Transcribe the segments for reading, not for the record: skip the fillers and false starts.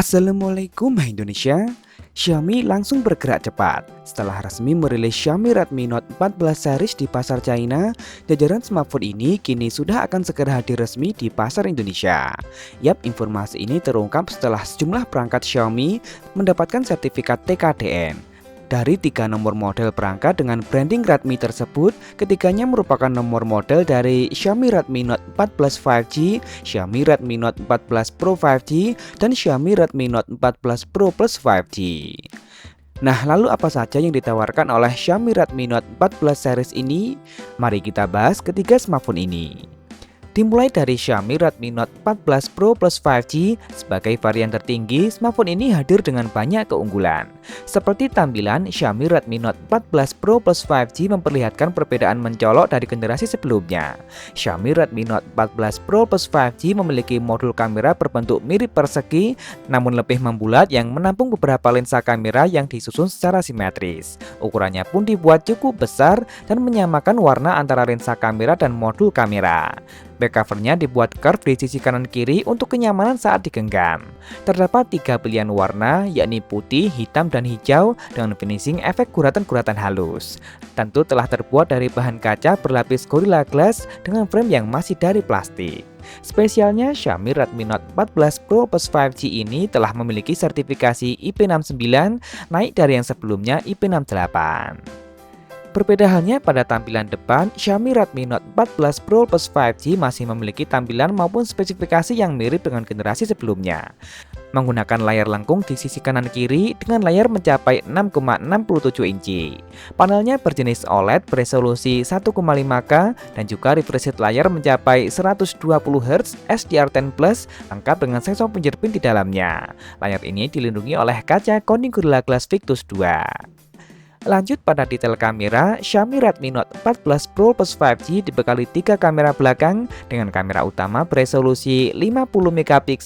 Assalamualaikum Hai Indonesia. Xiaomi langsung bergerak cepat. Setelah resmi merilis Xiaomi Redmi Note 14 series di pasar China, jajaran smartphone ini kini sudah akan segera hadir resmi di pasar Indonesia. Yap, informasi ini terungkap setelah sejumlah perangkat Xiaomi mendapatkan sertifikat TKDN. Dari 3 nomor model perangkat dengan branding Redmi tersebut, ketiganya merupakan nomor model dari Xiaomi Redmi Note 14 5G, Xiaomi Redmi Note 14 Pro 5G, dan Xiaomi Redmi Note 14 Pro Plus 5G. Nah, lalu apa saja yang ditawarkan oleh Xiaomi Redmi Note 14 series ini? Mari kita bahas ketiga smartphone ini. Dimulai dari Xiaomi Redmi Note 14 Pro Plus 5G, sebagai varian tertinggi, smartphone ini hadir dengan banyak keunggulan. Seperti tampilan, Xiaomi Redmi Note 14 Pro Plus 5G memperlihatkan perbedaan mencolok dari generasi sebelumnya. Xiaomi Redmi Note 14 Pro Plus 5G memiliki modul kamera berbentuk mirip persegi, namun lebih membulat yang menampung beberapa lensa kamera yang disusun secara simetris. Ukurannya pun dibuat cukup besar dan menyamakan warna antara lensa kamera dan modul kamera. Back covernya dibuat curve di sisi kanan kiri untuk kenyamanan saat digenggam. Terdapat 3 pilihan warna, yakni putih, hitam, dan hijau dengan finishing efek guratan-guratan halus. Tentu telah terbuat dari bahan kaca berlapis Gorilla Glass dengan frame yang masih dari plastik. Spesialnya, Xiaomi Redmi Note 14 Pro Plus 5G ini telah memiliki sertifikasi IP69, naik dari yang sebelumnya IP68. Berbeda halnya pada tampilan depan, Xiaomi Redmi Note 14 Pro Plus 5G masih memiliki tampilan maupun spesifikasi yang mirip dengan generasi sebelumnya. Menggunakan layar lengkung di sisi kanan kiri dengan layar mencapai 6,67 inci. Panelnya berjenis OLED beresolusi 1,5K dan juga refresh rate layar mencapai 120 Hz SDR10 Plus lengkap dengan sensor fingerprint di dalamnya. Layar ini dilindungi oleh kaca Corning Gorilla Glass Victus 2. Lanjut pada detail kamera, Xiaomi Redmi Note 14 Pro Plus 5G dibekali 3 kamera belakang dengan kamera utama beresolusi 50MP,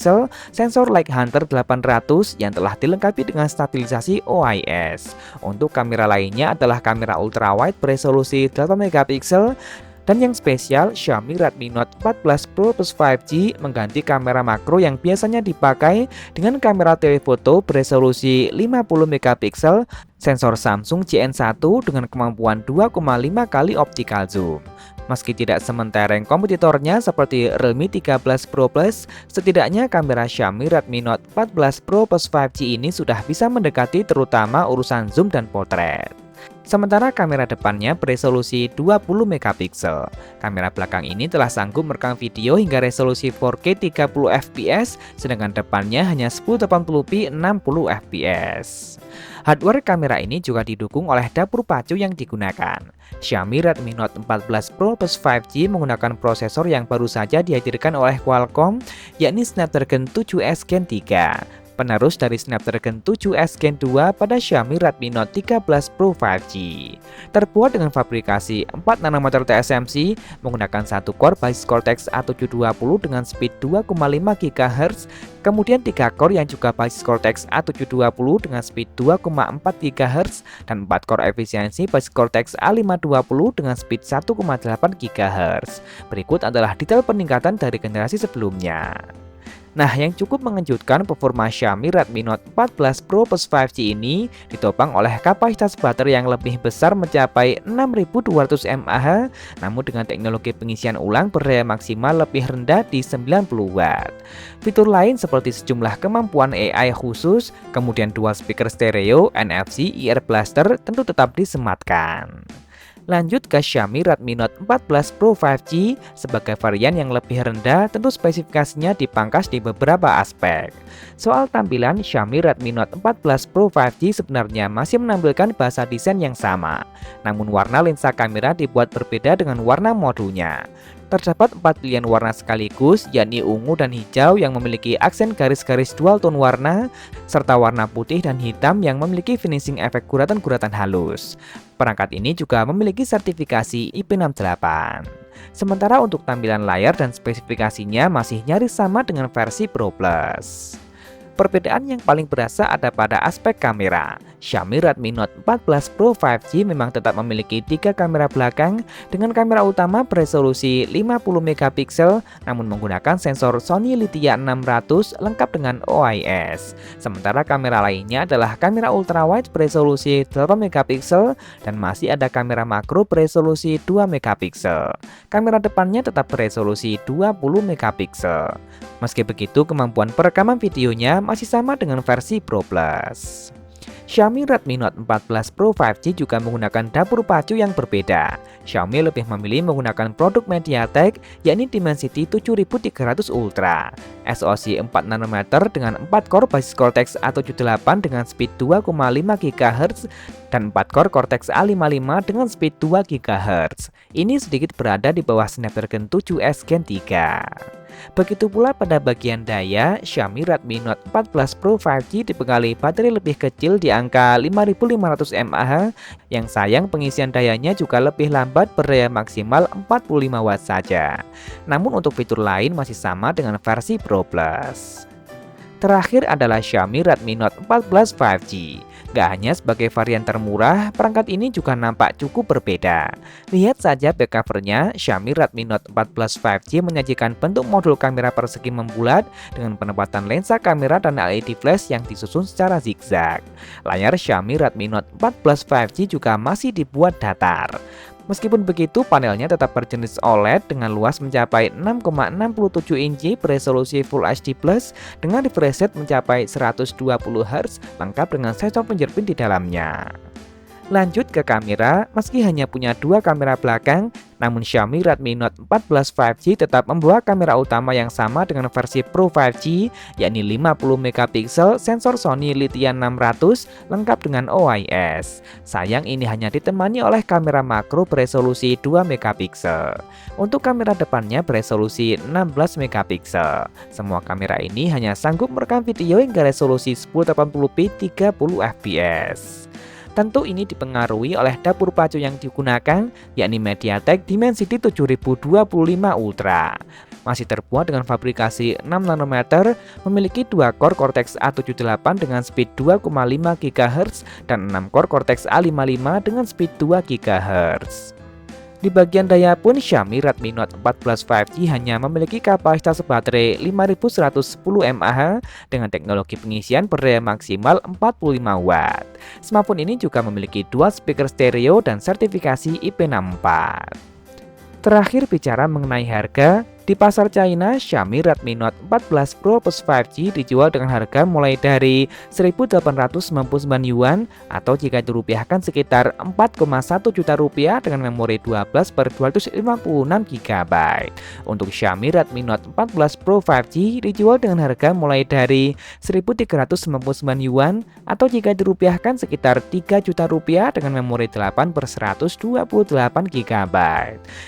sensor Light Hunter 800 yang telah dilengkapi dengan stabilisasi OIS. Untuk kamera lainnya adalah kamera ultrawide beresolusi 8MP. Dan yang spesial, Xiaomi Redmi Note 14 Pro Plus 5G mengganti kamera makro yang biasanya dipakai dengan kamera telefoto beresolusi 50MP, sensor Samsung GN1 dengan kemampuan 2,5 kali optical zoom. Meski tidak sementereng kompetitornya seperti Realme 13 Pro Plus, setidaknya kamera Xiaomi Redmi Note 14 Pro Plus 5G ini sudah bisa mendekati terutama urusan zoom dan potret. Sementara kamera depannya beresolusi 20MP. Kamera belakang ini telah sanggup merekam video hingga resolusi 4K 30fps, sedangkan depannya hanya 1080p 60fps. Hardware kamera ini juga didukung oleh dapur pacu yang digunakan. Xiaomi Redmi Note 14 Pro Plus 5G menggunakan prosesor yang baru saja dihadirkan oleh Qualcomm, yakni Snapdragon 7S Gen 3. Penerus dari Snapdragon 7S Gen 2 pada Xiaomi Redmi Note 13 Pro 5G. Terbuat dengan fabrikasi 4 nanometer TSMC, menggunakan 1 core basis Cortex A720 dengan speed 2,5 GHz, kemudian 3 core yang juga basis Cortex A720 dengan speed 2,4 GHz, dan 4 core efisiensi basis Cortex A520 dengan speed 1,8 GHz. Berikut adalah detail peningkatan dari generasi sebelumnya. Nah, yang cukup mengejutkan, performa Xiaomi Redmi Note 14 Pro Plus 5G ini ditopang oleh kapasitas baterai yang lebih besar mencapai 6200 mAh, namun dengan teknologi pengisian ulang berdaya maksimal lebih rendah di 90 Watt. Fitur lain seperti sejumlah kemampuan AI khusus, kemudian dual speaker stereo, NFC, ear blaster tentu tetap disematkan. Lanjut ke Xiaomi Redmi Note 14 Pro 5G, sebagai varian yang lebih rendah, tentu spesifikasinya dipangkas di beberapa aspek. Soal tampilan, Xiaomi Redmi Note 14 Pro 5G sebenarnya masih menampilkan bahasa desain yang sama, namun warna lensa kamera dibuat berbeda dengan warna modulnya. Terdapat 4 pilihan warna sekaligus, yakni ungu dan hijau yang memiliki aksen garis-garis dual tone warna, serta warna putih dan hitam yang memiliki finishing efek guratan-guratan halus. Perangkat ini juga memiliki sertifikasi IP68. Sementara untuk tampilan layar dan spesifikasinya masih nyaris sama dengan versi Pro Plus. Perbedaan yang paling berasa ada pada aspek kamera. Xiaomi Redmi Note 14 Pro 5G memang tetap memiliki 3 kamera belakang dengan kamera utama beresolusi 50 megapiksel namun menggunakan sensor Sony Lithia 600 lengkap dengan OIS. Sementara kamera lainnya adalah kamera ultrawide beresolusi 8 megapiksel dan masih ada kamera makro beresolusi 2 megapiksel. Kamera depannya tetap beresolusi 20 megapiksel. Meski begitu, kemampuan perekaman videonya masih sama dengan versi Pro Plus. Xiaomi Redmi Note 14 Pro 5G juga menggunakan dapur pacu yang berbeda. Xiaomi lebih memilih menggunakan produk MediaTek yakni Dimensity 7300 Ultra, SoC 4nm dengan 4 core basis Cortex A78 dengan speed 2,5 GHz dan 4 core Cortex A55 dengan speed 2 GHz. Ini sedikit berada di bawah Snapdragon 7S Gen 3. Begitu pula pada bagian daya, Xiaomi Redmi Note 14 Pro 5G dibekali baterai lebih kecil di angka 5500 mAh, yang sayang pengisian dayanya juga lebih lambat berdaya maksimal 45 watt saja. Namun untuk fitur lain masih sama dengan versi Pro Plus. Terakhir adalah Xiaomi Redmi Note 14 5G. Gak hanya sebagai varian termurah, perangkat ini juga nampak cukup berbeda. Lihat saja back covernya, Xiaomi Redmi Note 14 5G menyajikan bentuk modul kamera persegi membulat dengan penempatan lensa kamera dan LED flash yang disusun secara zigzag. Layar Xiaomi Redmi Note 14 5G juga masih dibuat datar. Meskipun begitu, panelnya tetap berjenis OLED dengan luas mencapai 6,67 inci beresolusi Full HD Plus dengan refresh rate mencapai 120 Hz lengkap dengan sensor penjerpin di dalamnya. Lanjut ke kamera, meski hanya punya 2 kamera belakang, namun Xiaomi Redmi Note 14 5G tetap membawa kamera utama yang sama dengan versi Pro 5G, yakni 50 megapiksel sensor Sony Lithia 600 lengkap dengan OIS. Sayang ini hanya ditemani oleh kamera makro beresolusi 2 megapiksel. Untuk kamera depannya beresolusi 16 megapiksel. Semua kamera ini hanya sanggup merekam video hingga resolusi 1080p 30 fps. Tentu ini dipengaruhi oleh dapur pacu yang digunakan, yakni MediaTek Dimensity 7025 Ultra. Masih terbuat dengan fabrikasi 6nm, memiliki 2 core Cortex A78 dengan speed 2,5 GHz dan 6 core Cortex A55 dengan speed 2 GHz. Di bagian daya pun Xiaomi Redmi Note 14 5G hanya memiliki kapasitas baterai 5110 mAh dengan teknologi pengisian berdaya maksimal 45 watt. Smartphone ini juga memiliki dual speaker stereo dan sertifikasi IP64. Terakhir bicara mengenai harga, di pasar China, Xiaomi Redmi Note 14 Pro plus 5G dijual dengan harga mulai dari 1.899 yuan atau jika dirupiahkan sekitar 4,1 juta rupiah dengan memori 12/256 GB. Untuk Xiaomi Redmi Note 14 Pro 5G dijual dengan harga mulai dari 1.399 yuan atau jika dirupiahkan sekitar 3 juta rupiah dengan memori 8/128 GB.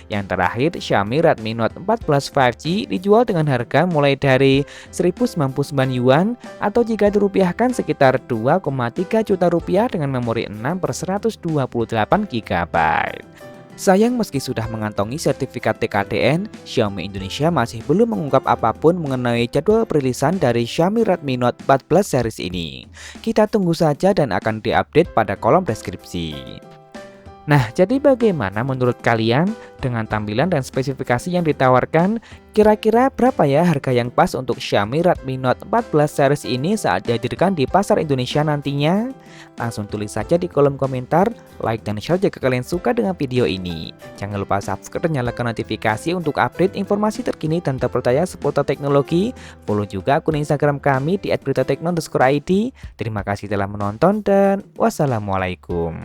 Yang terakhir, Xiaomi Redmi Note 14 5G dijual dengan harga mulai dari 1.099 yuan atau jika dirupiahkan sekitar 2,3 juta rupiah dengan memori 6/128 GB. Sayang meski sudah mengantongi sertifikat TKDN, Xiaomi Indonesia masih belum mengungkap apapun mengenai jadwal perilisan dari Xiaomi Redmi Note 14 series ini. Kita tunggu saja dan akan diupdate pada kolom deskripsi. Nah, jadi bagaimana menurut kalian dengan tampilan dan spesifikasi yang ditawarkan? Kira-kira berapa ya harga yang pas untuk Xiaomi Redmi Note 14 series ini saat dihadirkan di pasar Indonesia nantinya? Langsung tulis saja di kolom komentar, like dan share jika kalian suka dengan video ini. Jangan lupa subscribe dan nyalakan notifikasi untuk update informasi terkini dan terpercaya seputar teknologi. Follow juga akun Instagram kami di @beritatekno_id. Terima kasih telah menonton dan wassalamualaikum.